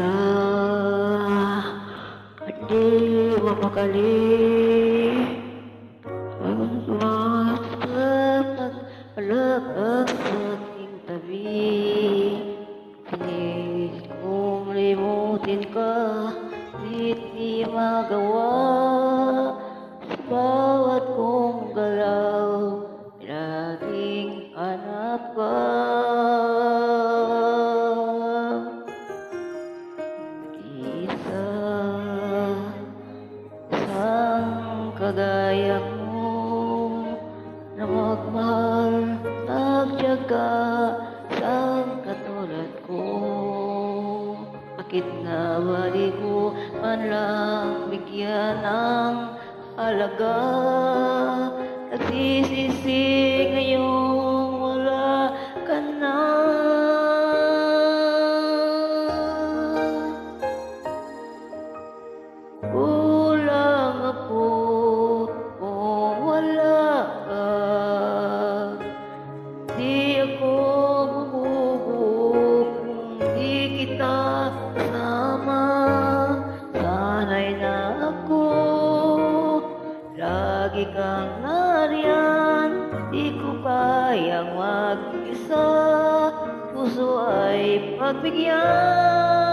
Isa at di mapakali ang sumasapag-alakak sa aking tabi. Pinis kong limutin ka, di magawa. Sa bawat kong galaw, laging hanap ka. Isa isang kagaya mo na magmahal, nagtiyaga, isang katulad ko. Bakit nga ba di ko man lang bigyan ng halaga? Nagsisisi ngayong wala ka na. Kulang ako kung wala ka. Di ako bububog kung di kita kasama. Sana'y na ako lagi kang nariyan. Di ko kayang mag-isa, puso ay pagbigyan.